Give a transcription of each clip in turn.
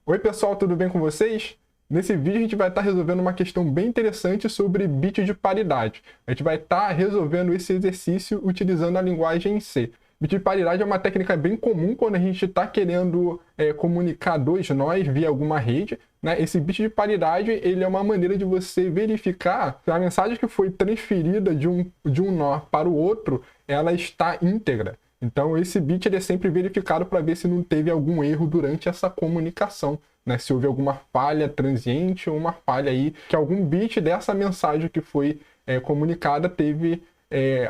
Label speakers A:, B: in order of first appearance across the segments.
A: Oi pessoal, tudo bem com vocês? Nesse vídeo a gente vai estar resolvendo uma questão bem interessante sobre bit de paridade. A gente vai estar resolvendo esse exercício utilizando a linguagem C. Bit de paridade é uma técnica bem comum quando a gente está querendo comunicar dois nós via alguma rede, né? Esse bit de paridade ele é uma maneira de você verificar se a mensagem que foi transferida de um nó para o outro ela está íntegra. Então esse bit ele é sempre verificado para ver se não teve algum erro durante essa comunicação, né? Se houve alguma falha transiente ou uma falha aí, que algum bit dessa mensagem que foi comunicada teve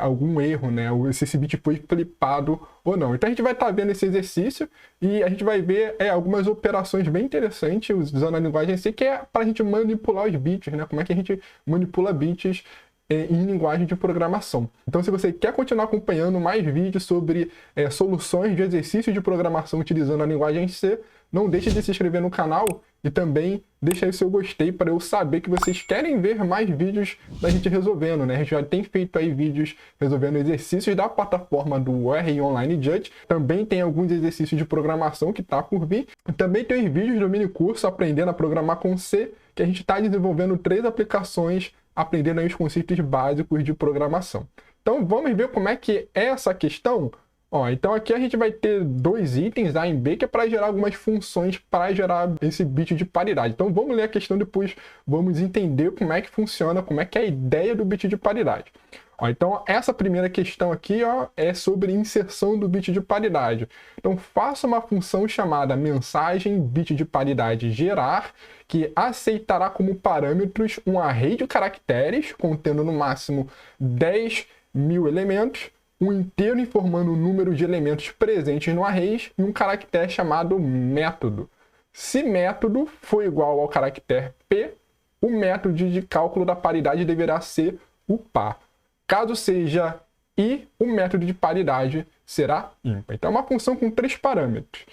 A: algum erro, né? Ou se esse bit foi flipado ou não. Então a gente vai estar vendo esse exercício e a gente vai ver algumas operações bem interessantes usando a linguagem C, que é para a gente manipular os bits, né? Como é que a gente manipula bits em linguagem de programação. Então, se você quer continuar acompanhando mais vídeos sobre soluções de exercícios de programação utilizando a linguagem C, não deixe de se inscrever no canal e também deixa aí o seu gostei para eu saber que vocês querem ver mais vídeos da gente resolvendo, né? A gente já tem feito aí vídeos resolvendo exercícios da plataforma do RI Online Judge, também tem alguns exercícios de programação que está por vir, e também tem os vídeos do mini curso Aprendendo a Programar com C, que a gente está desenvolvendo 3 aplicações aprendendo aí os conceitos básicos de programação. Então vamos ver como é que é essa questão. Então aqui a gente vai ter 2 itens A e B, que é para gerar algumas funções para gerar esse bit de paridade. Então vamos ler a questão depois, vamos entender como é que funciona, como é que é a ideia do bit de paridade. Então essa primeira questão aqui é sobre inserção do bit de paridade. Então faça uma função chamada mensagem bit de paridade gerar, que aceitará como parâmetros um array de caracteres contendo no máximo 10.000 elementos, um inteiro informando o número de elementos presentes no array e um caractere chamado método. Se método for igual ao caractere P, o método de cálculo da paridade deverá ser o par. Caso seja I, o método de paridade será ímpar. Então é uma função com 3 parâmetros.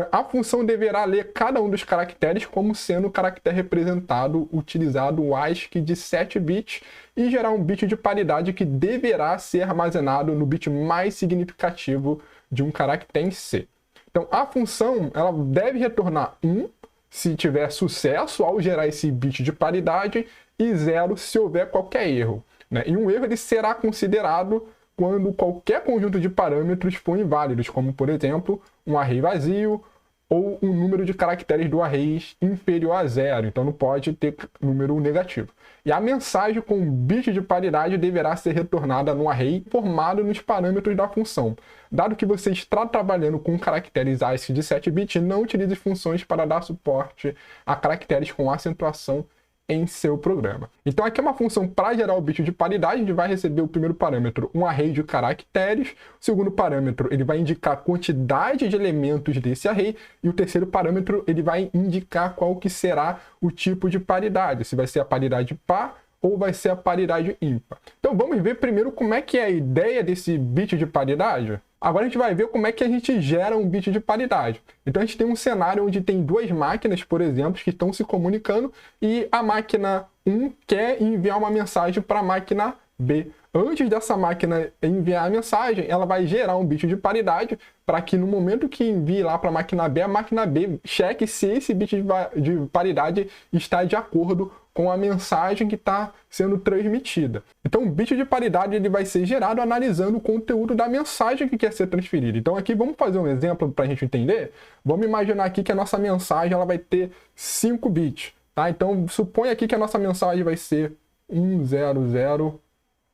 A: A função deverá ler cada um dos caracteres como sendo o caractere representado utilizado o ASCII de 7 bits e gerar um bit de paridade que deverá ser armazenado no bit mais significativo de um caractere em C. Então a função ela deve retornar 1 se tiver sucesso ao gerar esse bit de paridade e 0 se houver qualquer erro, né? E um erro ele será considerado quando qualquer conjunto de parâmetros for inválidos, como por exemplo um array vazio ou um número de caracteres do array inferior a 0, então não pode ter número negativo. E a mensagem com bit de paridade deverá ser retornada no array formado nos parâmetros da função. Dado que você está trabalhando com caracteres ASCII de 7 bits, não utilize funções para dar suporte a caracteres com acentuação em seu programa. Então aqui é uma função para gerar o bit de paridade. A gente vai receber o primeiro parâmetro, um array de caracteres, o segundo parâmetro ele vai indicar a quantidade de elementos desse array, e o terceiro parâmetro ele vai indicar qual que será o tipo de paridade, se vai ser a paridade par ou vai ser a paridade ímpar. Então vamos ver primeiro como é que é a ideia desse bit de paridade. Agora a gente vai ver como é que a gente gera um bit de paridade. Então a gente tem um cenário onde tem 2 máquinas, por exemplo, que estão se comunicando e a máquina 1 quer enviar uma mensagem para a máquina B. Antes dessa máquina enviar a mensagem, ela vai gerar um bit de paridade para que no momento que envie lá para a máquina B cheque se esse bit de paridade está de acordo com a mensagem que está sendo transmitida. Então o bit de paridade ele vai ser gerado analisando o conteúdo da mensagem que quer ser transferida. Então aqui vamos fazer um exemplo para a gente entender. Vamos imaginar aqui que a nossa mensagem ela vai ter 5 bits. Tá? Então suponha aqui que a nossa mensagem vai ser 10010.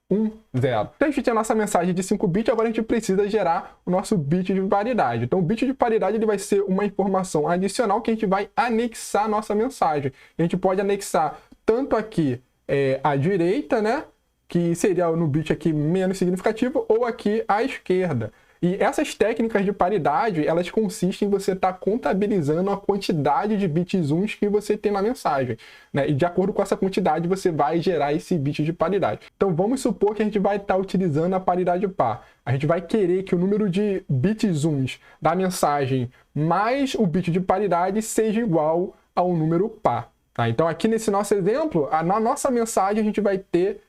A: Então a gente tem a nossa mensagem de 5 bits, agora a gente precisa gerar o nosso bit de paridade. Então o bit de paridade ele vai ser uma informação adicional que a gente vai anexar à nossa mensagem. A gente pode anexar tanto aqui à direita, né, que seria no bit aqui menos significativo, ou aqui à esquerda. E essas técnicas de paridade, elas consistem em você estar contabilizando a quantidade de bits uns que você tem na mensagem, né? E de acordo com essa quantidade, você vai gerar esse bit de paridade. Então vamos supor que a gente vai estar utilizando a paridade par. A gente vai querer que o número de bits uns da mensagem mais o bit de paridade seja igual ao número par. Tá? Então aqui nesse nosso exemplo, na nossa mensagem a gente vai ter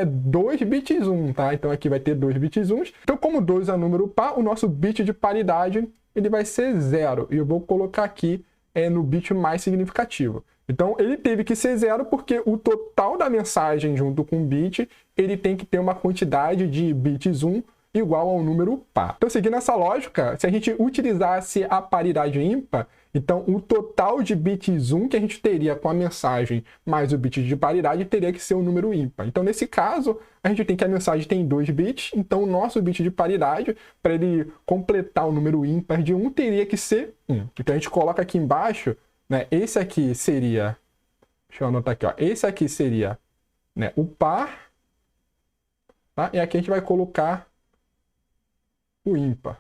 A: 2 bits 1, tá? Então aqui vai ter 2 bits 1. Então como 2 é um número par, o nosso bit de paridade ele vai ser 0. E eu vou colocar aqui no bit mais significativo. Então, ele teve que ser 0 porque o total da mensagem junto com o bit, ele tem que ter uma quantidade de bits 1 igual ao número par. Então, seguindo essa lógica, se a gente utilizasse a paridade ímpar, então o total de bits 1 que a gente teria com a mensagem mais o bit de paridade teria que ser o número ímpar. Então, nesse caso, a gente tem que a mensagem tem 2 bits, então o nosso bit de paridade, para ele completar o número ímpar de 1, teria que ser 1. Então, a gente coloca aqui embaixo, né, esse aqui seria, deixa eu anotar aqui, ó, esse aqui seria, né, o par, tá? E aqui a gente vai colocar o ímpar.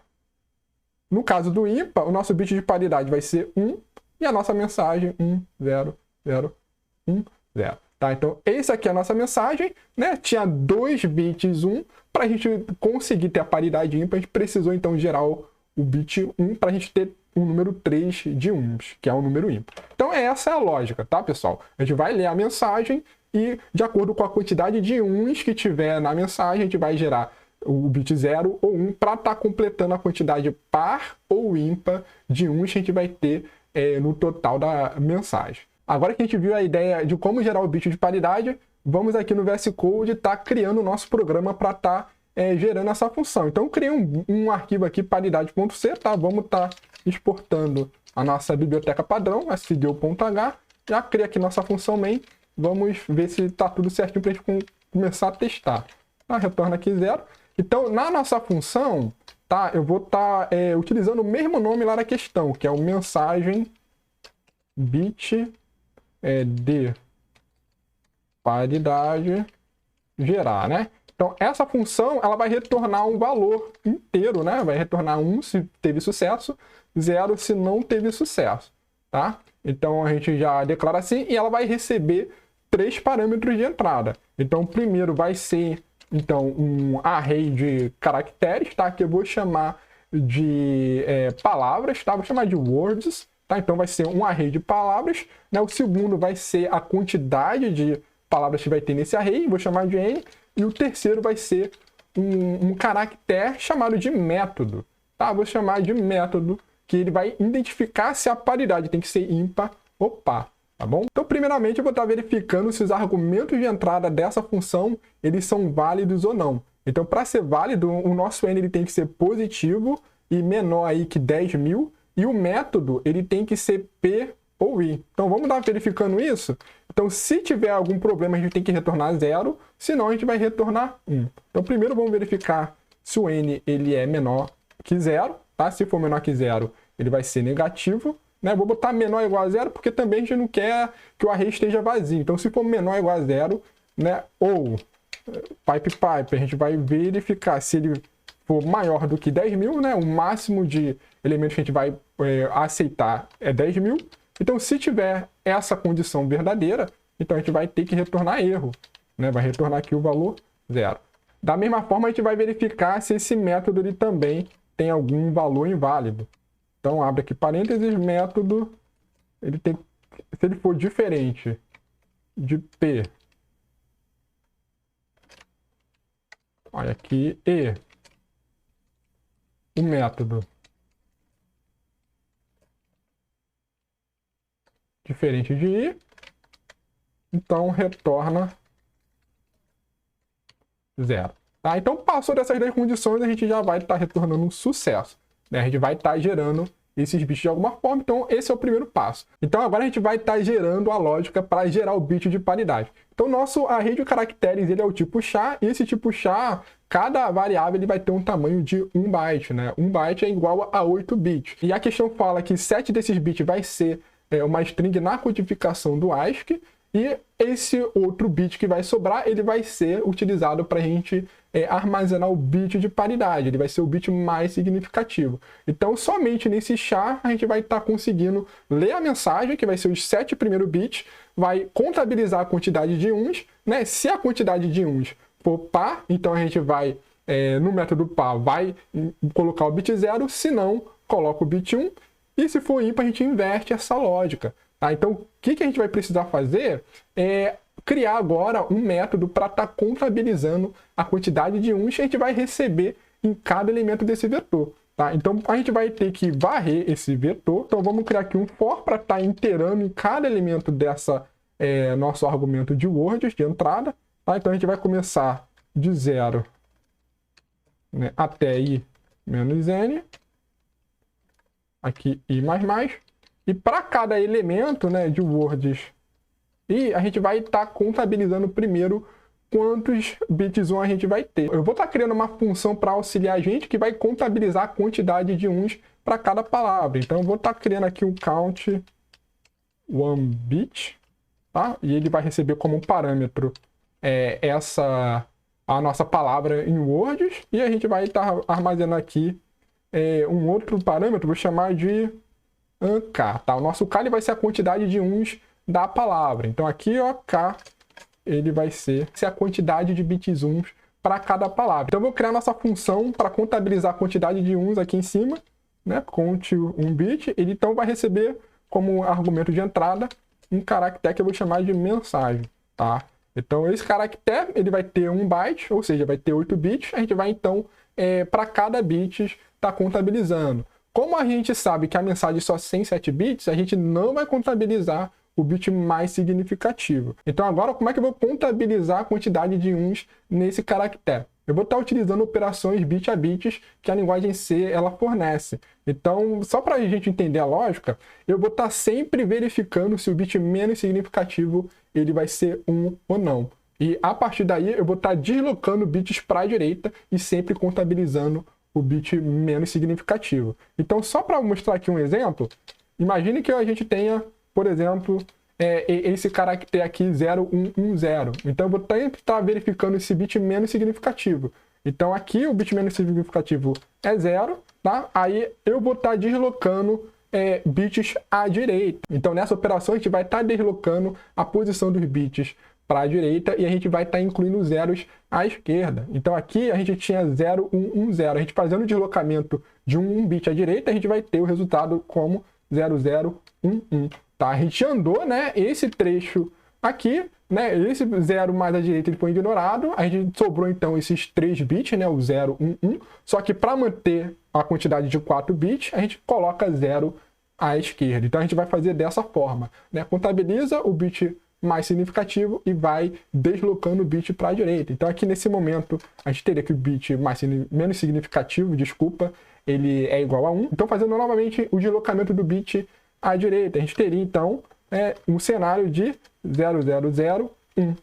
A: No caso do ímpar, o nosso bit de paridade vai ser 1 e a nossa mensagem 1, 0, 0, 1, 0. Tá? Então, esse aqui é a nossa mensagem, né? Tinha 2 bits 1. Para a gente conseguir ter a paridade ímpar, a gente precisou então gerar o bit 1 para a gente ter o número 3 de 1s, que é o número ímpar. Então, essa é a lógica, tá, pessoal? A gente vai ler a mensagem e, de acordo com a quantidade de 1s que tiver na mensagem, a gente vai gerar o bit 0 ou 1 para estar completando a quantidade par ou ímpar de 1 que a gente vai ter no total da mensagem. Agora que a gente viu a ideia de como gerar o bit de paridade, vamos aqui no VS Code estar criando o nosso programa para estar gerando essa função. Então, eu criei um arquivo aqui, paridade.c, tá? Vamos estar exportando a nossa biblioteca padrão, sdo.h. Já criei aqui nossa função main. Vamos ver se está tudo certinho para a gente começar a testar. Tá? Retorna aqui 0. Então, na nossa função, tá, eu vou estar utilizando o mesmo nome lá na questão, que é o mensagem bit de paridade gerar, né? Então, essa função, ela vai retornar um valor inteiro, né? Vai retornar 1 se teve sucesso, 0 se não teve sucesso, tá? Então, a gente já declara assim e ela vai receber 3 parâmetros de entrada. Então, o primeiro vai ser então, um array de caracteres, tá? Que eu vou chamar de palavras, tá? Vou chamar de words, tá? Então, vai ser um array de palavras, né? O segundo vai ser a quantidade de palavras que vai ter nesse array, vou chamar de n. E o terceiro vai ser um caractere chamado de método, tá? Vou chamar de método, que ele vai identificar se a paridade tem que ser ímpar ou par. Tá bom? Então, primeiramente, eu vou estar verificando se os argumentos de entrada dessa função eles são válidos ou não. Então, para ser válido, o nosso n ele tem que ser positivo e menor aí que 10.000. E o método ele tem que ser p ou i. Então, vamos estar verificando isso? Então, se tiver algum problema, a gente tem que retornar 0. Senão, a gente vai retornar 1. Então, primeiro, vamos verificar se o n ele é menor que 0. Tá? Se for menor que 0, ele vai ser negativo. Né? Vou botar menor ou igual a 0, porque também a gente não quer que o array esteja vazio. Então, se for menor ou igual a 0, né? Ou pipe, a gente vai verificar se ele for maior do que 10.000, né? O máximo de elementos que a gente vai aceitar é 10.000. Então, se tiver essa condição verdadeira, então a gente vai ter que retornar erro, né? Vai retornar aqui o valor 0. Da mesma forma, a gente vai verificar se esse método ele também tem algum valor inválido. Então, abre aqui parênteses, método, ele tem, se ele for diferente de P, olha aqui, e o método diferente de I, então retorna 0. Tá? Então, passou dessas 2 condições, a gente já vai estar retornando um sucesso. A gente vai estar gerando esses bits de alguma forma, então esse é o primeiro passo. Então agora a gente vai estar gerando a lógica para gerar o bit de paridade. Então nosso array de caracteres ele é o tipo char, e esse tipo char, cada variável ele vai ter um tamanho de 1 byte, né? 1 byte é igual a 8 bits. E a questão fala que 7 desses bits vai ser uma string na codificação do ASCII, e esse outro bit que vai sobrar, ele vai ser utilizado para a gente armazenar o bit de paridade. Ele vai ser o bit mais significativo. Então, somente nesse char, a gente vai estar conseguindo ler a mensagem, que vai ser os 7 primeiros bits, vai contabilizar a quantidade de 1s, né? Se a quantidade de 1s for par, então a gente vai, no método par, vai colocar o bit 0, se não, coloca o bit 1, e se for ímpar, a gente inverte essa lógica. Tá? Então, o que a gente vai precisar fazer é criar agora um método para estar contabilizando a quantidade de 1s que a gente vai receber em cada elemento desse vetor. tá? Então, a gente vai ter que varrer esse vetor. Então, vamos criar aqui um for para estar inteirando em cada elemento dessa nosso argumento de words, de entrada. Tá? Então, a gente vai começar de 0, né, até i menos n. Aqui i mais. E para cada elemento, né, de words i, a gente vai estar contabilizando primeiro quantos bits 1 a gente vai ter. Eu vou estar criando uma função para auxiliar a gente que vai contabilizar a quantidade de uns para cada palavra. Então, eu vou estar criando aqui um count one bit, tá? E ele vai receber como um parâmetro a nossa palavra em words, e a gente vai estar armazenando aqui um outro parâmetro, vou chamar de k, tá? O nosso k ele vai ser a quantidade de uns da palavra. Então, aqui, ó, k, ele vai ser a quantidade de bits uns para cada palavra. Então, eu vou criar nossa função para contabilizar a quantidade de uns aqui em cima, né? Count um bit. Ele, então, vai receber como argumento de entrada um caractere que eu vou chamar de mensagem, tá? Então, esse caractere, ele vai ter 1 byte, ou seja, vai ter 8 bits. A gente vai, então, para cada bit, tá contabilizando. Como a gente sabe que a mensagem só tem 7 bits, a gente não vai contabilizar o bit mais significativo. Então, agora, como é que eu vou contabilizar a quantidade de uns nesse caractere? Eu vou estar utilizando operações bit a bits que a linguagem C ela fornece. Então, só para a gente entender a lógica, eu vou estar sempre verificando se o bit menos significativo ele vai ser 1 ou não. E a partir daí, eu vou estar deslocando bits para a direita e sempre contabilizando o bit menos significativo. Então, só para mostrar aqui um exemplo, imagine que a gente tenha, por exemplo, esse caractere aqui 0110. Então, eu vou sempre estar verificando esse bit menos significativo. Então, aqui o bit menos significativo é 0, tá? Aí eu vou estar deslocando bits à direita. Então, nessa operação, a gente vai estar deslocando a posição dos bits para a direita e a gente vai estar incluindo zeros à esquerda. Então, aqui a gente tinha 0110. A gente fazendo o deslocamento de um bit à direita, a gente vai ter o resultado como 0011. Tá? A gente andou, né, esse trecho aqui, né, esse 0 mais à direita ele foi ignorado, a gente sobrou então esses 3 bits, né, o 0, 1, 1, só que para manter a quantidade de 4 bits, a gente coloca 0 à esquerda. Então a gente vai fazer dessa forma, né, contabiliza o bit mais significativo e vai deslocando o bit para a direita. Então aqui nesse momento a gente teria que o bit menos significativo, desculpa, ele é igual a 1. Então fazendo novamente o deslocamento do bit à direita, a gente teria então um cenário de 0001,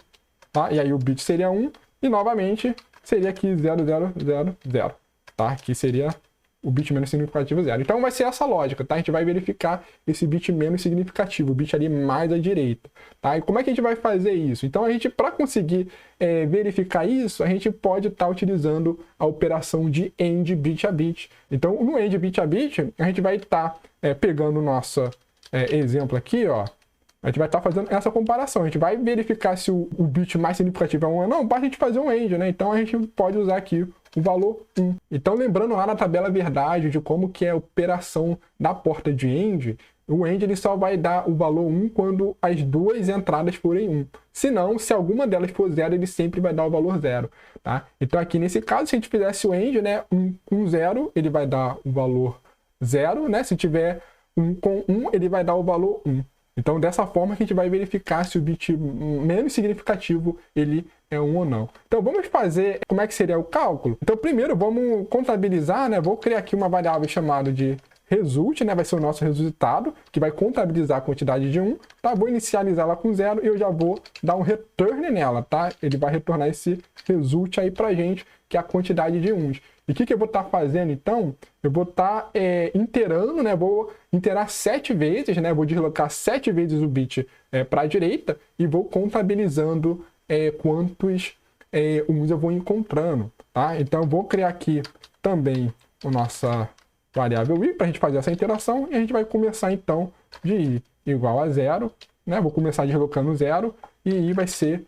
A: tá? E aí o bit seria 1 e novamente seria aqui 0000, tá? Aqui seria o bit menos significativo 0. Então vai ser essa lógica, tá? A gente vai verificar esse bit menos significativo, o bit ali mais à direita, tá? E como é que a gente vai fazer isso? Então a gente, para conseguir verificar isso, a gente pode estar utilizando a operação de AND bit a bit. Então no AND bit a bit, a gente vai estar pegando o nosso exemplo aqui, ó. A gente vai estar fazendo essa comparação. A gente vai verificar se o bit mais significativo é 1 ou não, basta a gente fazer um AND, né? Então a gente pode usar aqui o valor 1. Então, lembrando lá na tabela verdade de como que é a operação da porta de AND, o AND ele só vai dar o valor 1 quando as duas entradas forem 1. Se não, se alguma delas for 0, ele sempre vai dar o valor 0, tá? Então, aqui nesse caso, se a gente fizesse o AND, né, 1 com 0, ele vai dar o valor 0, né? Se tiver 1 com 1, ele vai dar o valor 1. Então, dessa forma que a gente vai verificar se o bit menos significativo ele é 1 ou não. Então, vamos fazer como é que seria o cálculo. Então, primeiro, vamos contabilizar, né? Vou criar aqui uma variável chamada de result, né? Vai ser o nosso resultado, que vai contabilizar a quantidade de 1, tá? Vou inicializar ela com 0 e eu já vou dar um return nela, tá? Ele vai retornar esse result aí pra gente, que é a quantidade de 1s. E o que eu vou estar fazendo, então? Eu vou estar iterando, né? Vou iterar 7 vezes, né? Vou deslocar 7 vezes o bit para a direita e vou contabilizando quantos 1s eu vou encontrando, tá? Então, eu vou criar aqui também a nossa variável i para a gente fazer essa interação e a gente vai começar, então, de i igual a 0, né? Vou começar deslocando 0 e i vai ser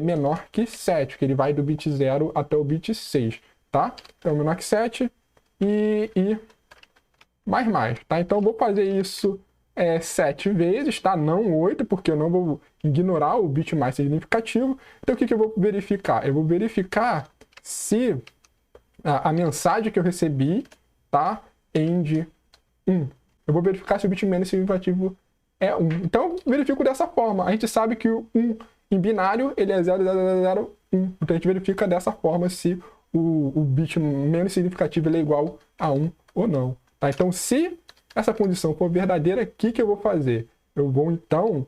A: menor que 7, que ele vai do bit 0 até o bit 6. Tá? Então, menor que 7 e mais, tá? Então, eu vou fazer isso 7 vezes, tá? Não 8, porque eu não vou ignorar o bit mais significativo. Então, o que eu vou verificar? Eu vou verificar se a mensagem que eu recebi, tá? End 1. Eu vou verificar se o bit menos significativo é 1. Então, eu verifico dessa forma. A gente sabe que o 1 em binário, ele é 0,000,1. Então, a gente verifica dessa forma se o bit menos significativo ele é igual a 1 ou não. Tá? Então, se essa condição for verdadeira, o que eu vou fazer? Eu vou, então,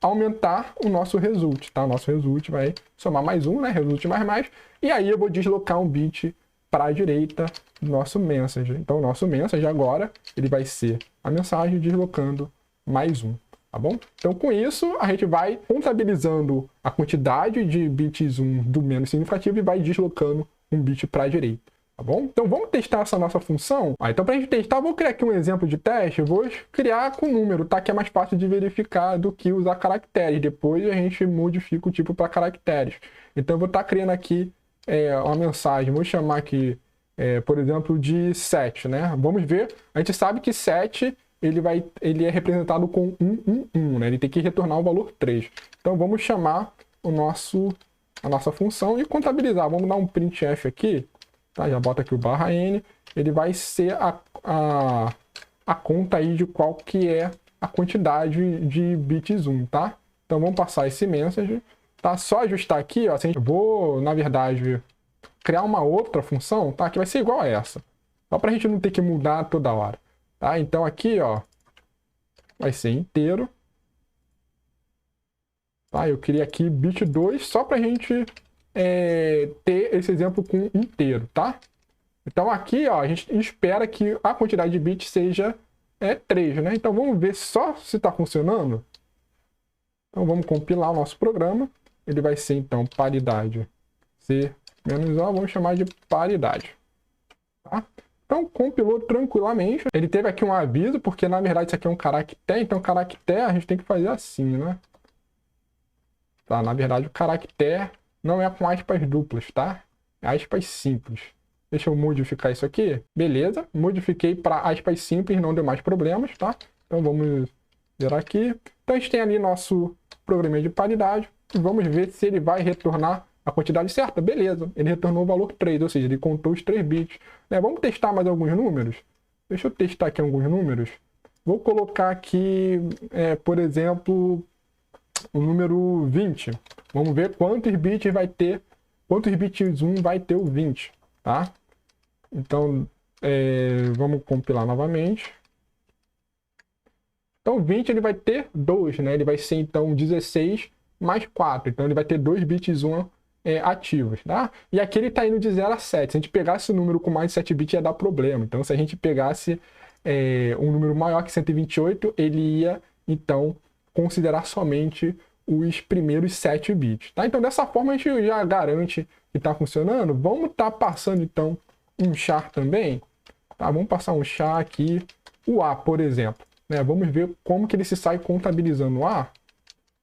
A: aumentar o nosso result. Tá? O nosso result vai somar mais 1, né? Result mais. E aí, eu vou deslocar um bit para a direita do nosso message. Então, o nosso message agora, ele vai ser a mensagem deslocando mais 1. Tá bom? Então, com isso, a gente vai contabilizando a quantidade de bits 1 do menos significativo e vai deslocando um bit para a direita. Tá bom? Então, vamos testar essa nossa função? Então, para a gente testar, eu vou criar aqui um exemplo de teste. Eu vou criar com número, tá? Que é mais fácil de verificar do que usar caracteres. Depois, a gente modifica o tipo para caracteres. Então, eu vou estar criando aqui uma mensagem. Vou chamar aqui, por exemplo, de 7, né? Vamos ver. A gente sabe que 7... ele é representado com 1, né? Ele tem que retornar o valor 3. Então, vamos chamar a nossa função e contabilizar. Vamos dar um printf aqui, tá? Já bota aqui o /n. Ele vai ser a conta aí de qual que é a quantidade de bits 1, tá? Então, vamos passar esse message, tá? Só ajustar aqui, ó. Se a gente vou, na verdade, criar uma outra função, tá? Que vai ser igual a essa. Só para a gente não ter que mudar toda hora. Tá? Então aqui, ó, vai ser inteiro. Tá? Eu queria aqui bit 2 só para a gente ter esse exemplo com inteiro, tá? Então aqui, ó, a gente espera que a quantidade de bits seja 3, né? Então vamos ver só se está funcionando. Então vamos compilar o nosso programa. Ele vai ser então paridade C menos O, vamos chamar de paridade. Tá? Então, compilou tranquilamente. Ele teve aqui um aviso, porque na verdade isso aqui é um caractere. Então, caractere a gente tem que fazer assim, né? Tá, na verdade o caractere não é com aspas duplas, tá? É aspas simples. Deixa eu modificar isso aqui. Beleza, modifiquei para aspas simples, não deu mais problemas, tá? Então, vamos zerar aqui. Então, a gente tem ali nosso programinha de paridade. E vamos ver se ele vai retornar a quantidade certa. Beleza, ele retornou o valor 3, ou seja, ele contou os 3 bits. Vamos testar mais alguns números? Deixa eu testar aqui alguns números. Vou colocar aqui, por exemplo, o número 20. Vamos ver quantos bits vai ter, quantos bits 1 vai ter o 20, tá? Então, vamos compilar novamente. Então, 20 ele vai ter 2, né? Ele vai ser, então, 16 mais 4. Então, ele vai ter 2 bits 1 ativos, tá? E aqui ele está indo de 0 a 7. Se a gente pegasse o número com mais de 7 bits, ia dar problema. Então, se a gente pegasse um número maior que 128, ele ia, então, considerar somente os primeiros 7 bits, tá? Então, dessa forma, a gente já garante que está funcionando. Vamos estar passando, então, um char também, tá? Vamos passar um char aqui, o A, por exemplo, né? Vamos ver como que ele se sai contabilizando o A,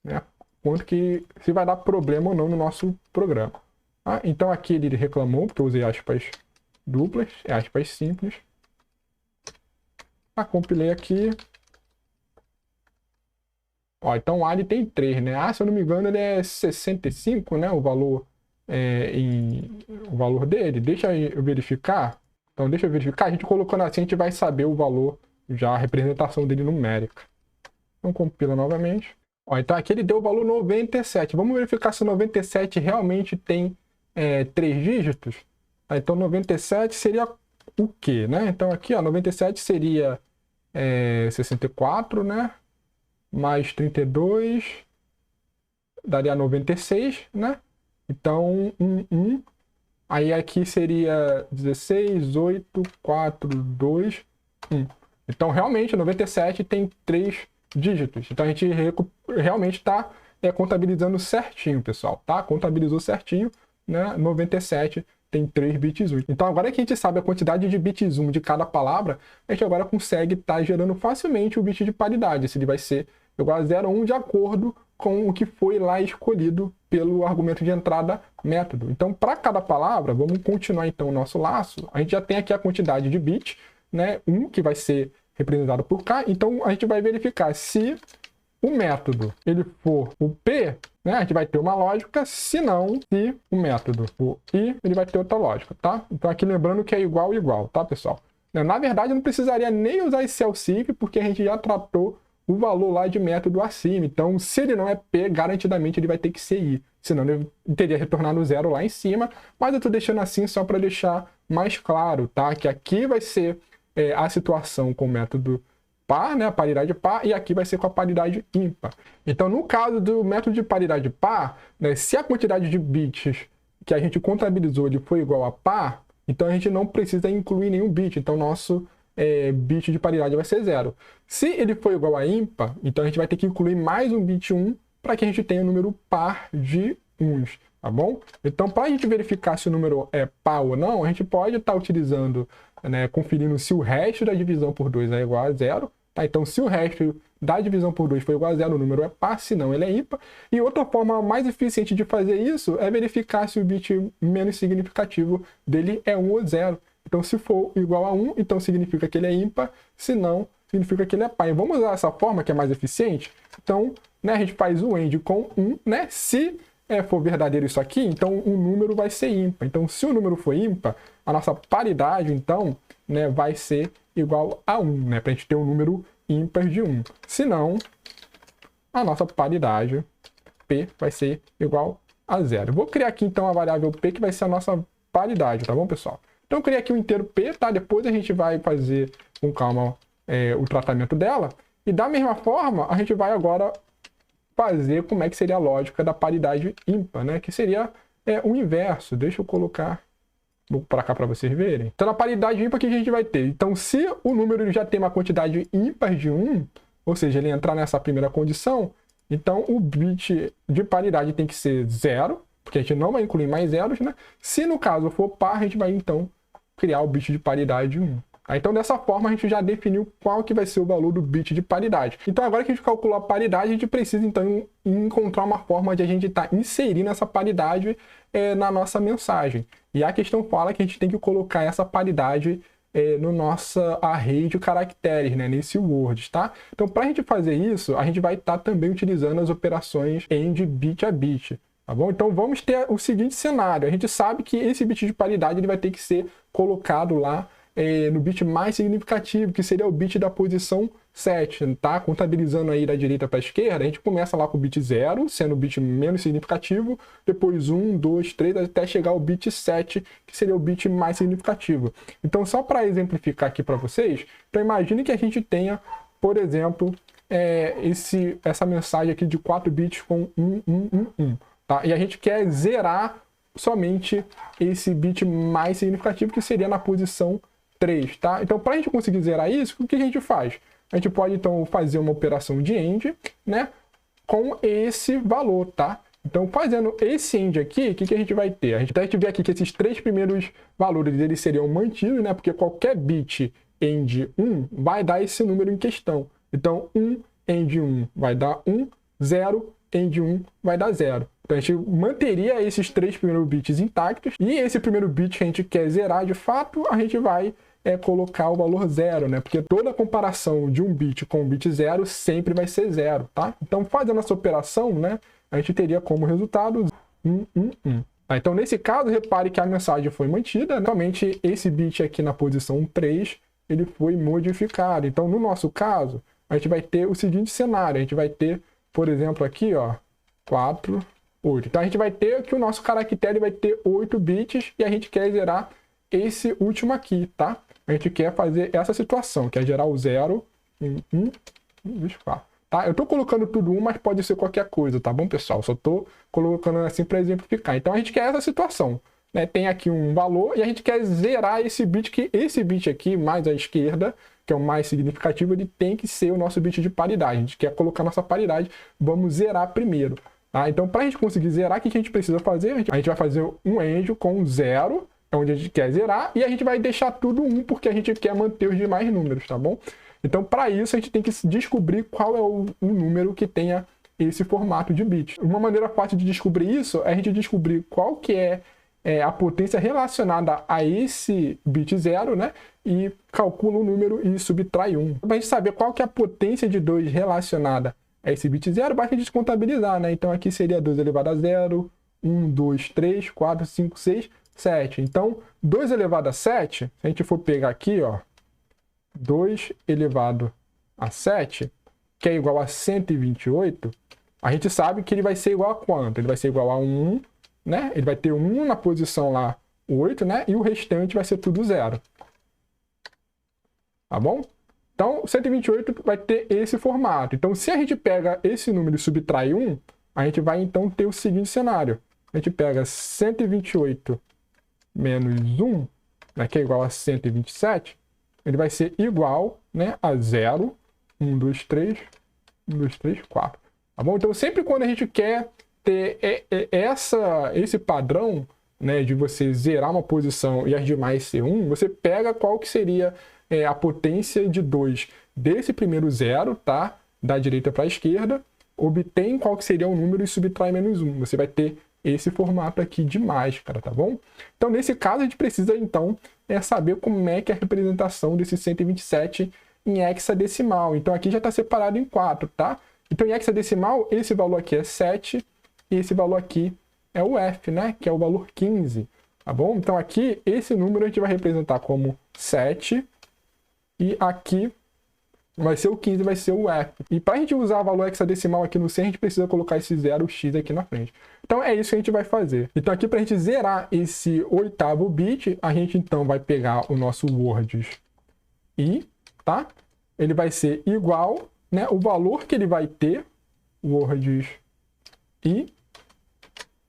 A: né? Quanto que se vai dar problema ou não no nosso programa. Tá? Então aqui ele reclamou, porque eu usei aspas duplas, aspas simples. Compilei aqui. Ó, então o A ele tem 3, né? Se eu não me engano, ele é 65, né? O valor, o valor dele. Deixa eu verificar. Então deixa eu verificar. A gente colocando assim, a gente vai saber o valor, já a representação dele numérica. Então compila novamente. Ó, então aqui ele deu o valor 97. Vamos verificar se 97 realmente tem 3 dígitos. Então 97 seria o quê, né? Então aqui, ó, 97 seria 64, né? Mais 32 daria 96, né? Então 1. Aí aqui seria 16, 8, 4, 2, 1. Então realmente 97 tem 3 dígitos. Então a gente realmente está contabilizando certinho, pessoal, tá? Contabilizou certinho, né? 97 tem 3 bits 1. Então agora que a gente sabe a quantidade de bits 1 de cada palavra, a gente agora consegue estar gerando facilmente o bit de paridade. Se ele vai ser igual a 0 ou 1 de acordo com o que foi lá escolhido pelo argumento de entrada método. Então, para cada palavra, vamos continuar então o nosso laço. A gente já tem aqui a quantidade de bits, né? 1 que vai ser representado por K. Então, a gente vai verificar se o método ele for o P, né, a gente vai ter uma lógica, se não, se o método for I, ele vai ter outra lógica, tá? Então aqui lembrando que é igual, tá, pessoal? Na verdade, eu não precisaria nem usar esse else if, porque a gente já tratou o valor lá de método acima. Então, se ele não é P, garantidamente ele vai ter que ser I. Senão ele teria retornado zero lá em cima, mas eu estou deixando assim só para deixar mais claro, tá? Que aqui vai ser a situação com o método par, né? A paridade par, e aqui vai ser com a paridade ímpar. Então, no caso do método de paridade par, né, se a quantidade de bits que a gente contabilizou ele foi igual a par, então a gente não precisa incluir nenhum bit. Então, nosso bit de paridade vai ser 0. Se ele for igual a ímpar, então a gente vai ter que incluir mais um bit 1 para que a gente tenha um número par de uns, tá bom? Então, para a gente verificar se o número é par ou não, a gente pode estar utilizando, né, conferindo se o resto da divisão por 2 é igual a 0. Tá? Então, se o resto da divisão por 2 for igual a 0, o número é par, se não, ele é ímpar. E outra forma mais eficiente de fazer isso é verificar se o bit menos significativo dele é 1 ou 0. Então, se for igual a 1, então significa que ele é ímpar, se não, significa que ele é par. E vamos usar essa forma que é mais eficiente? Então, né, a gente faz o AND com 1, né? Se for verdadeiro isso aqui, então o número vai ser ímpar. Então, se o número for ímpar, a nossa paridade, então, né, vai ser igual a 1, né? Para a gente ter um número ímpar de 1. Se não, a nossa paridade, P, vai ser igual a 0. Vou criar aqui, então, a variável P, que vai ser a nossa paridade, tá bom, pessoal? Então, eu criei aqui o inteiro P, tá? Depois a gente vai fazer com calma o tratamento dela. E da mesma forma, a gente vai agora fazer como é que seria a lógica da paridade ímpar, né? Que seria o inverso. Deixa eu colocar para cá para vocês verem. Então, na paridade ímpar, o que a gente vai ter? Então, se o número já tem uma quantidade ímpar de 1, ou seja, ele entrar nessa primeira condição, então o bit de paridade tem que ser 0, porque a gente não vai incluir mais zeros, né? Se no caso for par, a gente vai então criar o bit de paridade 1. Então, dessa forma, a gente já definiu qual que vai ser o valor do bit de paridade. Então, agora que a gente calculou a paridade, a gente precisa, então, encontrar uma forma de a gente estar inserindo essa paridade na nossa mensagem. E a questão fala que a gente tem que colocar essa paridade no nosso array de caracteres, né? Nesse Word, tá? Então, para a gente fazer isso, a gente vai estar também utilizando as operações AND bit a bit. Tá bom? Então, vamos ter o seguinte cenário. A gente sabe que esse bit de paridade ele vai ter que ser colocado lá no bit mais significativo, que seria o bit da posição 7, tá? Contabilizando aí da direita para a esquerda, a gente começa lá com o bit 0, sendo o bit menos significativo, depois 1, 2, 3, até chegar ao bit 7, que seria o bit mais significativo. Então, só para exemplificar aqui para vocês, então imagine que a gente tenha, por exemplo, essa mensagem aqui de 4 bits com 1, 1, 1, 1. Tá? E a gente quer zerar somente esse bit mais significativo, que seria na posição 3, tá? Então, para a gente conseguir zerar isso, o que a gente faz? A gente pode, então, fazer uma operação de AND, né, com esse valor, tá? Então, fazendo esse AND aqui, o que a gente vai ter? A gente vê aqui que esses 3 primeiros valores, eles seriam mantidos, né? Porque qualquer bit AND 1 vai dar esse número em questão. Então, 1 AND 1 vai dar 1, 0 AND 1 vai dar 0. Então, a gente manteria esses 3 primeiros bits intactos. E esse primeiro bit que a gente quer zerar, de fato, a gente vai colocar o valor 0, né? Porque toda comparação de um bit com um bit 0 sempre vai ser 0, tá? Então, fazendo essa operação, né, a gente teria como resultado 1, 1, 1. Tá? Então, nesse caso, repare que a mensagem foi mantida, né? Somente esse bit aqui na posição 3, ele foi modificado. Então, no nosso caso, a gente vai ter o seguinte cenário. A gente vai ter, por exemplo, aqui, ó, 4, 8. Então, a gente vai ter que o nosso caractere vai ter 8 bits e a gente quer zerar esse último aqui, tá? A gente quer fazer essa situação, que é gerar o 0, 1, 1, 2, 4. Tá? Eu estou colocando tudo 1, mas pode ser qualquer coisa, tá bom, pessoal? Só estou colocando assim para exemplificar. Então, a gente quer essa situação, né? Tem aqui um valor e a gente quer zerar esse bit, que esse bit aqui, mais à esquerda, que é o mais significativo, ele tem que ser o nosso bit de paridade. A gente quer colocar nossa paridade, vamos zerar primeiro. Tá? Então, para a gente conseguir zerar, o que a gente precisa fazer? A gente vai fazer um AND com 0, onde a gente quer zerar, e a gente vai deixar tudo 1, porque a gente quer manter os demais números, tá bom? Então, para isso, a gente tem que descobrir qual é o número que tenha esse formato de bit. Uma maneira fácil de descobrir isso é a gente descobrir qual que é a potência relacionada a esse bit 0, né? E calcula o número e subtrai 1. Para a gente saber qual que é a potência de 2 relacionada é esse bit 0, basta descontabilizar, né? Então aqui seria 2 elevado a 0, 1, 2, 3, 4, 5, 6, 7. Então, 2 elevado a 7, se a gente for pegar aqui, ó, 2 elevado a 7, que é igual a 128, a gente sabe que ele vai ser igual a quanto? Ele vai ser igual a 1, né? Ele vai ter 1 na posição lá 8, né? E o restante vai ser tudo 0. Tá bom? Então, 128 vai ter esse formato. Então, se a gente pega esse número e subtrai 1, a gente vai, então, ter o seguinte cenário. A gente pega 128 menos 1, né, que é igual a 127, ele vai ser igual, né, a 0, 1, 2, 3, 1, 2, 3, 4. Tá bom? Então, sempre quando a gente quer ter esse padrão, né, de você zerar uma posição e as demais ser 1, você pega qual que seria a potência de 2 desse primeiro zero, tá? Da direita para a esquerda, obtém qual que seria o número e subtrai menos 1. Você vai ter esse formato aqui de máscara, tá bom? Então, nesse caso, a gente precisa, então, saber como é que é a representação desse 127 em hexadecimal. Então, aqui já está separado em 4, tá? Então, em hexadecimal, esse valor aqui é 7 e esse valor aqui é o F, né? Que é o valor 15, tá bom? Então, aqui, esse número a gente vai representar como 7 e aqui vai ser o 15, vai ser o F. E para a gente usar o valor hexadecimal aqui no 100, a gente precisa colocar esse 0x aqui na frente. Então, é isso que a gente vai fazer. Então, aqui para a gente zerar esse 8º bit, a gente, então, vai pegar o nosso words i, tá? Ele vai ser igual, né? O valor que ele vai ter, words i,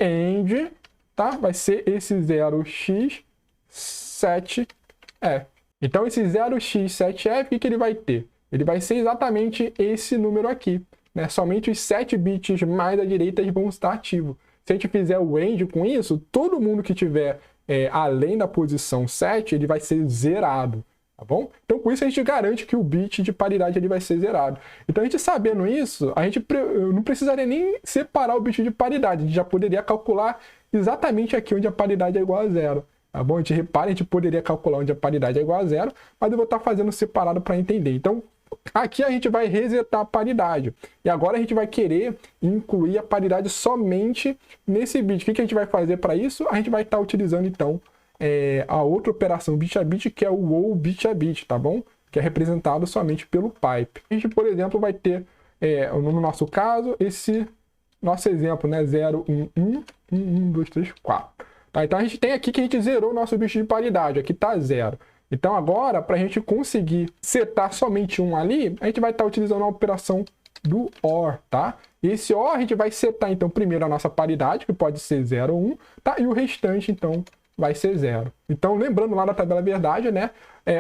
A: end, tá? Vai ser esse 0x7f. Então, esse 0x7f, o que ele vai ter? Ele vai ser exatamente esse número aqui, né? Somente os 7 bits mais à direita vão estar ativos. Se a gente fizer o end com isso, todo mundo que tiver além da posição 7, ele vai ser zerado, tá bom? Então, com isso, a gente garante que o bit de paridade ele vai ser zerado. Então, a gente sabendo isso, a gente não precisaria nem separar o bit de paridade. A gente já poderia calcular exatamente aqui onde a paridade é igual a 0. Tá bom? A gente repara, a gente poderia calcular onde a paridade é igual a 0, mas eu vou estar fazendo separado para entender. Então, aqui a gente vai resetar a paridade. E agora a gente vai querer incluir a paridade somente nesse bit. O que a gente vai fazer para isso? A gente vai estar utilizando, então, a outra operação bit a bit, que é o ou bit a bit, tá bom? Que é representado somente pelo pipe. A gente, por exemplo, vai ter, no nosso caso, esse nosso exemplo, né? 0, 1, 1, 1, 1, 2, 3, 4. Tá? Então, a gente tem aqui que a gente zerou o nosso bit de paridade. Aqui está 0. Então, agora, para a gente conseguir setar somente um ali, a gente vai estar utilizando a operação do OR, tá? E esse OR a gente vai setar, então, primeiro a nossa paridade, que pode ser 0 ou 1, tá? E o restante, então, vai ser 0. Então, lembrando lá da tabela verdade, né?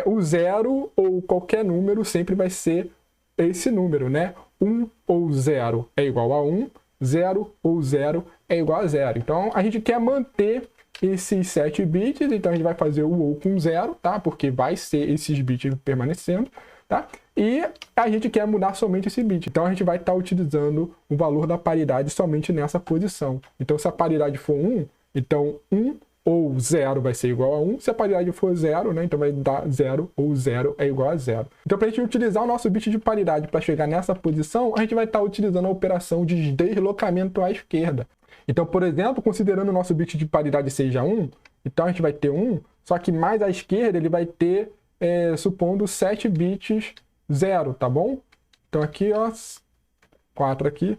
A: O 0 ou qualquer número sempre vai ser esse número, né? 1 ou 0 é igual a 1, 0 ou 0 é igual a 0. Então, a gente quer manter esses 7 bits, então a gente vai fazer o ou com 0, tá? Porque vai ser esses bits permanecendo, tá? E a gente quer mudar somente esse bit. Então a gente vai estar utilizando o valor da paridade somente nessa posição. Então se a paridade for 1, então 1 ou 0 vai ser igual a 1. Se a paridade for 0, né? Então vai dar 0 ou 0 é igual a 0. Então para a gente utilizar o nosso bit de paridade para chegar nessa posição, a gente vai estar utilizando a operação de deslocamento à esquerda. Então, por exemplo, considerando o nosso bit de paridade seja 1, então a gente vai ter 1, só que mais à esquerda ele vai ter, supondo, 7 bits 0, tá bom? Então aqui, ó, 4 aqui.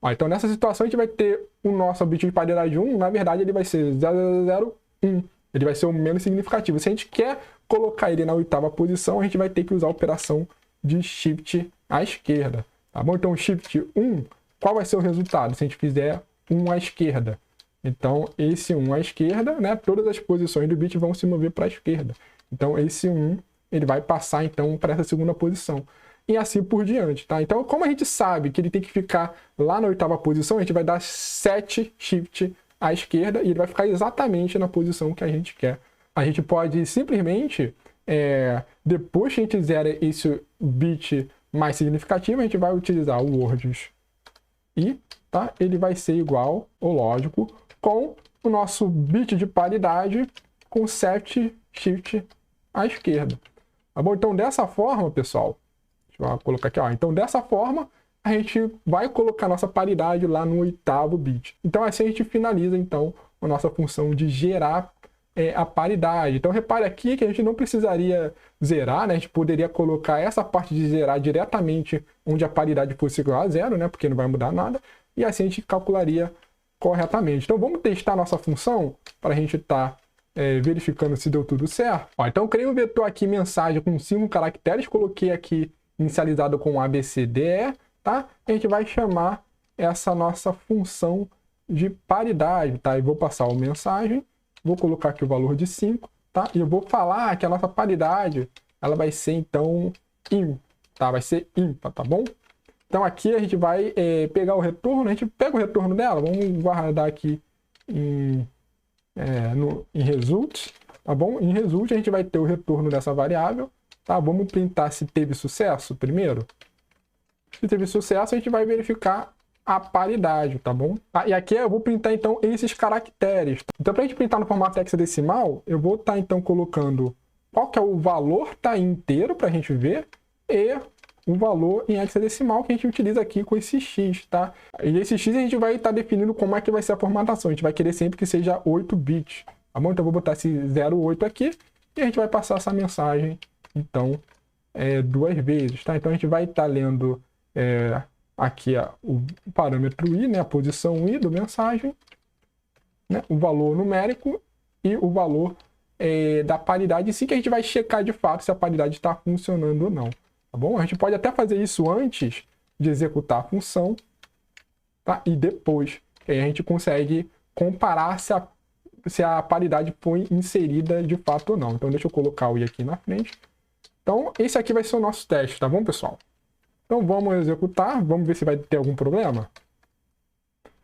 A: Ó, então nessa situação a gente vai ter o nosso bit de paridade 1, na verdade ele vai ser 0,001. Ele vai ser o menos significativo. Se a gente quer colocar ele na 8ª posição, a gente vai ter que usar a operação de shift à esquerda, tá bom? Então shift 1, qual vai ser o resultado se a gente fizer 1 à esquerda? Então, esse 1 à esquerda, né? Todas as posições do bit vão se mover para a esquerda. Então, esse 1, ele vai passar, então, para essa segunda posição. E assim por diante, tá? Então, como a gente sabe que ele tem que ficar lá na 8ª posição, a gente vai dar 7 shift à esquerda e ele vai ficar exatamente na posição que a gente quer. A gente pode simplesmente, depois que a gente zera esse bit mais significativo, a gente vai utilizar o words i, tá? Ele vai ser igual, ou lógico, com o nosso bit de paridade com 7 shift à esquerda. Tá bom? Então, dessa forma, pessoal, deixa eu colocar aqui, ó. Então, dessa forma, a gente vai colocar nossa paridade lá no 8º bit. Então assim a gente finaliza então a nossa função de gerar a paridade. Então repare aqui que a gente não precisaria zerar, né? A gente poderia colocar essa parte de zerar diretamente onde a paridade fosse igual a 0, né? Porque não vai mudar nada. E assim a gente calcularia corretamente. Então vamos testar nossa função para a gente estar verificando se deu tudo certo. Ó, então eu criei um vetor aqui, mensagem com 5 caracteres, coloquei aqui inicializado com ABCDE, tá? A gente vai chamar essa nossa função de paridade, tá? E vou passar o mensagem, vou colocar aqui o valor de 5, tá? E eu vou falar que a nossa paridade, ela vai ser então tá? Vai ser ímpar, tá bom? Então aqui a gente vai pegar o retorno, a gente pega o retorno dela, vamos guardar aqui em result, tá bom? Em result a gente vai ter o retorno dessa variável, tá? Vamos printar se teve sucesso primeiro. Se teve sucesso, a gente vai verificar a paridade, tá bom? E aqui eu vou printar então esses caracteres. Então para a gente printar no formato hexadecimal, eu vou estar então colocando qual que é o valor tá inteiro para a gente ver e o valor em hexadecimal que a gente utiliza aqui com esse x, tá? E esse x a gente vai estar definindo como é que vai ser a formatação. A gente vai querer sempre que seja 8 bits, tá bom? Então eu vou botar esse 08 aqui e a gente vai passar essa mensagem, então, 2 vezes, tá? Então a gente vai estar lendo aqui o parâmetro i, né? A posição i do mensagem, né? O valor numérico e o valor da paridade, sim, que a gente vai checar de fato se a paridade está funcionando ou não. Tá bom? A gente pode até fazer isso antes de executar a função, tá? E depois, que aí a gente consegue comparar se a paridade foi inserida de fato ou não. Então deixa eu colocar o i aqui na frente. Então esse aqui vai ser o nosso teste, tá bom, pessoal? Então vamos executar, vamos ver se vai ter algum problema.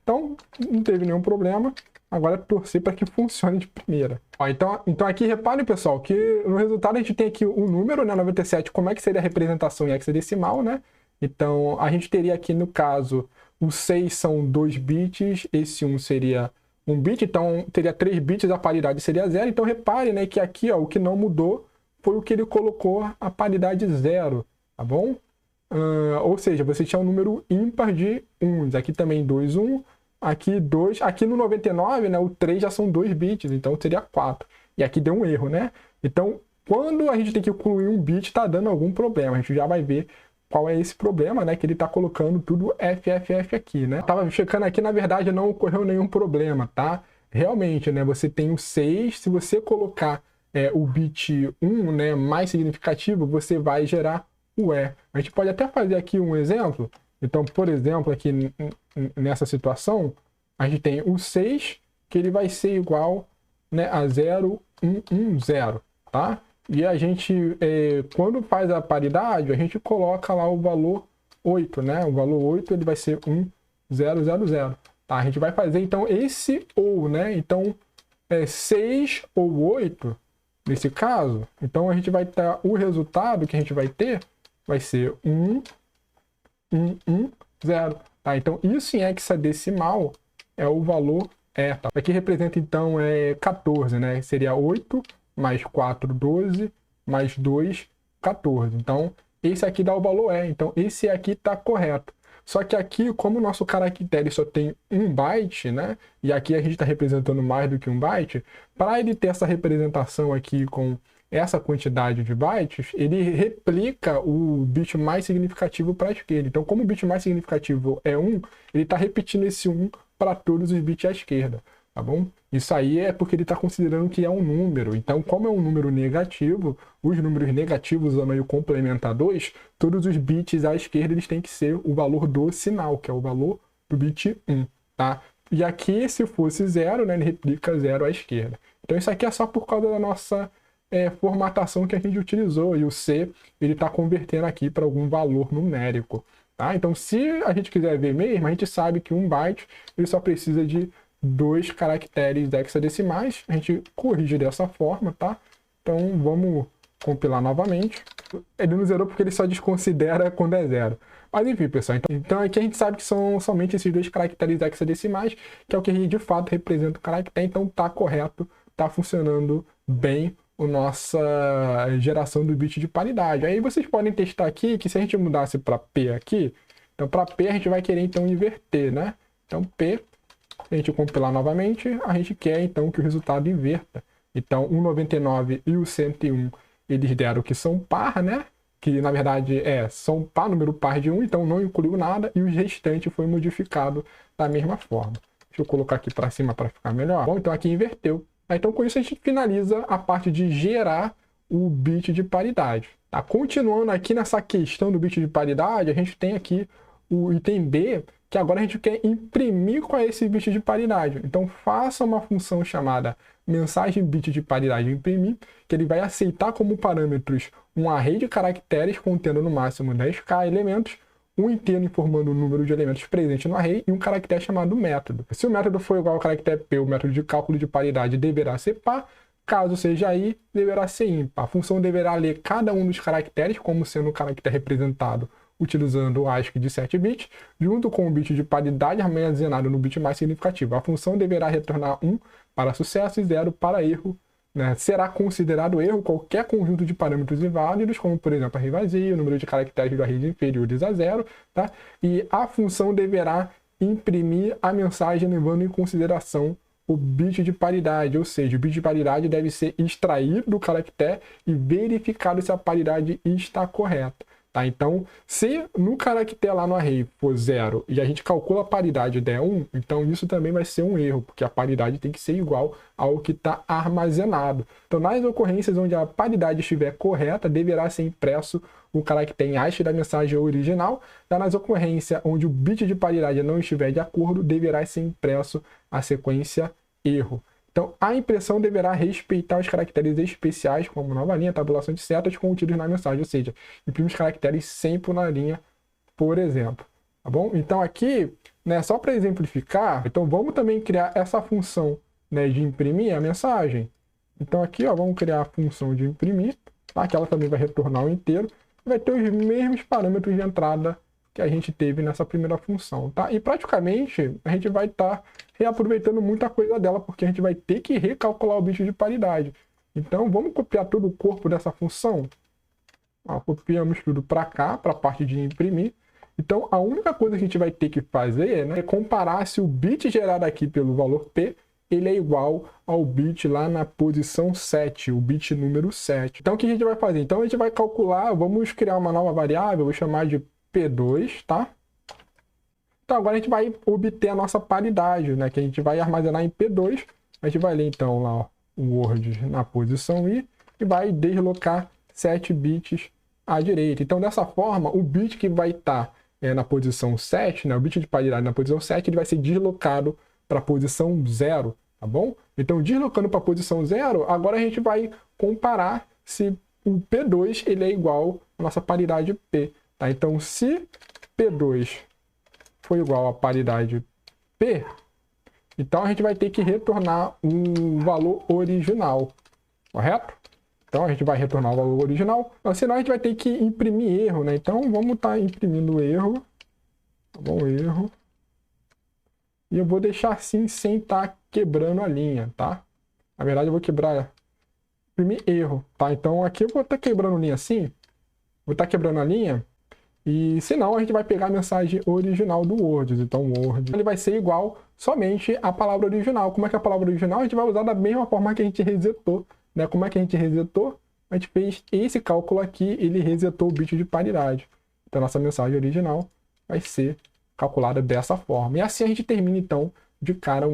A: Então não teve nenhum problema. Agora é torcer para que funcione de primeira. Ó, então aqui reparem, pessoal, que no resultado a gente tem aqui o número, né, 97, como é que seria a representação em hexadecimal, né? Então a gente teria aqui no caso, o 6 são 2 bits, esse 1 seria 1 bit, então teria 3 bits, a paridade seria 0. Então repare, né, que aqui ó, o que não mudou foi o que ele colocou a paridade 0, tá bom? Ou seja, você tinha um número ímpar de 1s, aqui também 2, 1, aqui 2, aqui no 99, né, o 3 já são 2 bits, então seria 4. E aqui deu um erro, né? Então, quando a gente tem que incluir um bit, está dando algum problema. A gente já vai ver qual é esse problema, né? Que ele está colocando tudo FFF aqui, né? Tava checando aqui, na verdade, não ocorreu nenhum problema, tá? Realmente, né? Você tem o 6, se você colocar o bit 1, né, mais significativo, você vai gerar o E. A gente pode até fazer aqui um exemplo. Então, por exemplo, aqui nessa situação, a gente tem o 6, que ele vai ser igual, né, a 0,110, tá? E a gente, quando faz a paridade, a gente coloca lá o valor 8, né? O valor 8 ele vai ser 1000, tá? A gente vai fazer, então, esse ou, né? Então, 6 ou 8, nesse caso, então a gente vai ter o resultado que a gente vai ter, vai ser 110, tá? Então isso em hexadecimal é o valor tá? Aqui representa então 14, né? Seria 8 mais 4, 12, mais 2, 14. Então esse aqui dá o valor então esse aqui está correto. Só que aqui, como o nosso caractere só tem 1 byte, né? E aqui a gente está representando mais do que 1 byte, para ele ter essa representação aqui com essa quantidade de bytes, ele replica o bit mais significativo para a esquerda. Então, como o bit mais significativo é 1, ele está repetindo esse 1 para todos os bits à esquerda, tá bom? Isso aí é porque ele está considerando que é um número. Então, como é um número negativo, os números negativos usando aí o complemento 2, todos os bits à esquerda eles têm que ser o valor do sinal, que é o valor do bit 1, tá? E aqui, se fosse 0, né, ele replica 0 à esquerda. Então, isso aqui é só por causa da nossa formatação que a gente utilizou, e o C ele está convertendo aqui para algum valor numérico, tá? Então, se a gente quiser ver mesmo, a gente sabe que 1 byte ele só precisa de 2 caracteres hexadecimais. A gente corrige dessa forma, tá? Então vamos compilar novamente. Ele não zerou porque ele só desconsidera quando é 0. Mas enfim, pessoal, então aqui a gente sabe que são somente esses 2 caracteres hexadecimais, que é o que de fato representa o caractere. Então tá correto, tá funcionando bem a nossa geração do bit de paridade. Aí vocês podem testar aqui que se a gente mudasse para P aqui, Então, para P, a gente vai querer, então, inverter, né? Então, P, se a gente compilar novamente, a gente quer, então, que o resultado inverta. Então, o 99 e o 101, eles deram que são par, né? Que, na verdade, são par, número par de 1, então não incluiu nada, e o restante foi modificado da mesma forma. Deixa eu colocar aqui para cima para ficar melhor. Bom, então aqui inverteu. Então, com isso, a gente finaliza a parte de gerar o bit de paridade. Tá? Continuando aqui nessa questão do bit de paridade, a gente tem aqui o item B, que agora a gente quer imprimir com esse bit de paridade. Então, faça uma função chamada mensagem bit de paridade imprimir, que ele vai aceitar como parâmetros um array de caracteres contendo no máximo 10k elementos, um inteiro informando o número de elementos presentes no array e um caractere chamado método. Se o método for igual ao caractere P, o método de cálculo de paridade deverá ser par, caso seja I, deverá ser ímpar. A função deverá ler cada um dos caracteres como sendo o caractere representado utilizando o ASCII de 7 bits, junto com o bit de paridade armazenado no bit mais significativo. A função deverá retornar 1 para sucesso e 0 para erro. Né? Será considerado erro qualquer conjunto de parâmetros inválidos, como, por exemplo, array vazio, o número de caracteres do array inferiores a 0, tá? E a função deverá imprimir a mensagem levando em consideração o bit de paridade, ou seja, o bit de paridade deve ser extraído do caractere e verificado se a paridade está correta. Tá? Então, se no caractere lá no array for 0 e a gente calcula a paridade e der 1, então isso também vai ser um erro, porque a paridade tem que ser igual ao que está armazenado. Então, nas ocorrências onde a paridade estiver correta, deverá ser impresso o caractere em ASCII da mensagem original. Já nas ocorrências onde o bit de paridade não estiver de acordo, deverá ser impresso a sequência erro. Então, a impressão deverá respeitar os caracteres especiais, como nova linha, tabulação de setas contidos na mensagem, ou seja, imprime os caracteres sempre na linha, por exemplo. Tá bom? Então, aqui, né, só para exemplificar, então vamos também criar essa função, né, de imprimir a mensagem. Então, aqui, ó, vamos criar a função de imprimir, tá? Que ela também vai retornar o inteiro, vai ter os mesmos parâmetros de entrada que a gente teve nessa primeira função, tá? E praticamente a gente vai estar reaproveitando muita coisa dela, porque a gente vai ter que recalcular o bit de paridade. Então vamos copiar todo o corpo dessa função. Ó, copiamos tudo para cá, para a parte de imprimir. Então a única coisa que a gente vai ter que fazer, né, é comparar se o bit gerado aqui pelo valor P, ele é igual ao bit lá na posição 7, o bit número 7. Então o que a gente vai fazer? Então a gente vai calcular, vamos criar uma nova variável, vou chamar de P2, tá? Então agora a gente vai obter a nossa paridade, né? Que a gente vai armazenar em P2. A gente vai ler então lá, ó, o Word na posição I e vai deslocar 7 bits à direita. Então dessa forma, o bit que vai estar na posição 7, né? O bit de paridade na posição 7, ele vai ser deslocado para a posição 0, tá bom? Então deslocando para a posição 0, agora a gente vai comparar se o P2 ele é igual à nossa paridade P. Tá? Então, se P2 for igual à paridade P, então a gente vai ter que retornar o valor original, correto? Então, a gente vai retornar o valor original, senão a gente vai ter que imprimir erro, né? Então, vamos estar imprimindo erro, tá bom? Erro. E eu vou deixar assim, sem estar quebrando a linha, tá? Na verdade, eu vou imprimir erro, tá? Então, aqui eu vou estar quebrando linha assim, vou estar quebrando a linha. E senão a gente vai pegar a mensagem original do Word. Então o Word ele vai ser igual somente à palavra original. Como é que é a palavra original? A gente vai usar da mesma forma que a gente resetou. Né? Como é que a gente resetou? A gente fez esse cálculo aqui, ele resetou o bit de paridade. Então nossa mensagem original vai ser calculada dessa forma. E assim a gente termina então de cara a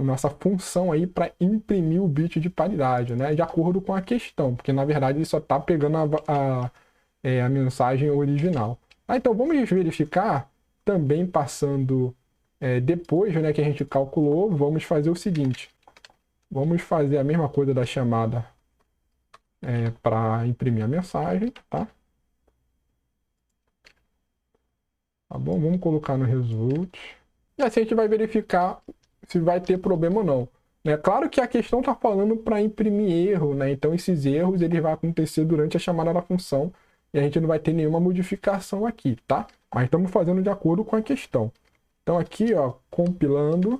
A: nossa função aí para imprimir o bit de paridade, né? De acordo com a questão, porque na verdade ele só está pegando a mensagem original. Então vamos verificar, também passando depois, né, que a gente calculou, vamos fazer o seguinte. Vamos fazer a mesma coisa da chamada para imprimir a mensagem, tá? Tá bom? Vamos colocar no result. E assim a gente vai verificar se vai ter problema ou não. Claro que a questão está falando para imprimir erro, né? Então esses erros eles vão acontecer durante a chamada da função, e a gente não vai ter nenhuma modificação aqui, tá? Mas estamos fazendo de acordo com a questão. Então aqui, ó, compilando,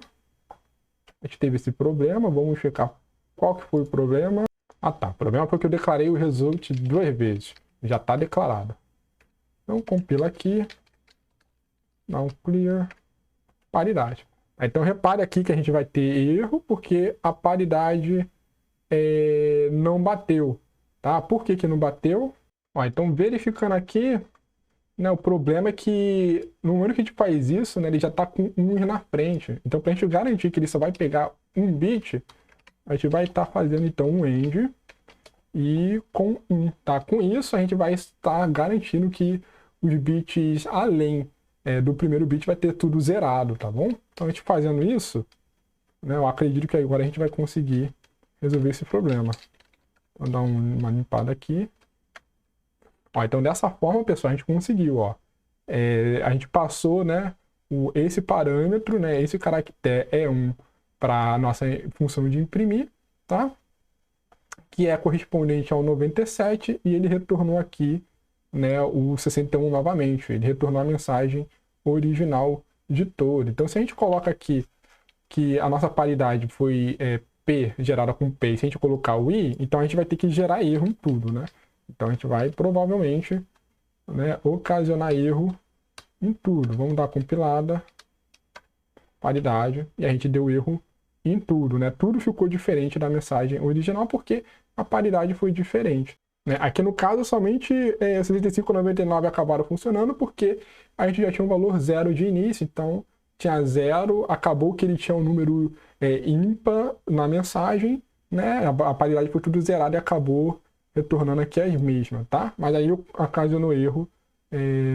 A: a gente teve esse problema, vamos checar qual que foi o problema. Ah tá, o problema foi que eu declarei o result 2 vezes, já está declarado. Então compila aqui, Dá um clear, paridade. Então repare aqui que a gente vai ter erro porque a paridade não bateu, tá? Por que que não bateu? Ó, então verificando aqui, né, o problema é que no momento que a gente faz isso, né, ele já está com 1 na frente. Então para a gente garantir que ele só vai pegar 1 bit, a gente vai estar fazendo então um AND e com 1, tá? Com isso a gente vai estar garantindo que os bits além do primeiro bit vai ter tudo zerado, tá bom? Então a gente fazendo isso, né, eu acredito que agora a gente vai conseguir resolver esse problema. Vou dar uma limpada aqui. Ó, então dessa forma, pessoal, a gente conseguiu, ó. A gente passou, né, esse parâmetro, né, esse caractere E1 para a nossa função de imprimir, tá? Que é correspondente ao 97 e ele retornou aqui, né, o 61 novamente. Ele retornou a mensagem original de todo. Então, se a gente coloca aqui que a nossa paridade foi P gerada com P, e se a gente colocar o I, então a gente vai ter que gerar erro em tudo, né? Então a gente vai provavelmente, né, ocasionar erro em tudo. Vamos dar compilada, paridade, e a gente deu erro em tudo, né? Tudo ficou diferente da mensagem original porque a paridade foi diferente. Né? Aqui no caso, somente 65 e 99 acabaram funcionando porque a gente já tinha um valor 0 de início, então tinha 0, acabou que ele tinha um número ímpar na mensagem, né? A paridade foi tudo zerado e acabou retornando aqui as mesmas, tá? Mas aí ocasionou erro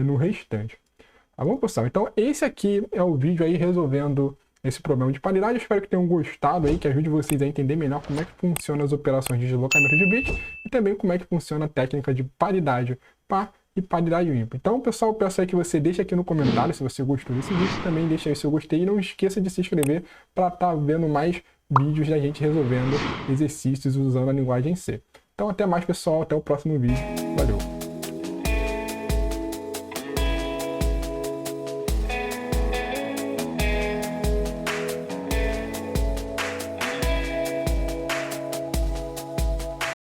A: no restante. Tá bom, pessoal? Então esse aqui é o vídeo aí resolvendo esse problema de paridade. Eu espero que tenham gostado aí, que ajude vocês a entender melhor como é que funcionam as operações de deslocamento de bits e também como é que funciona a técnica de paridade par e paridade ímpar. Então, pessoal, peço aí que você deixe aqui no comentário se você gostou desse vídeo, também deixa aí seu gostei e não esqueça de se inscrever para estar vendo mais vídeos da gente resolvendo exercícios usando a linguagem C. Então, até mais, pessoal, até o próximo vídeo.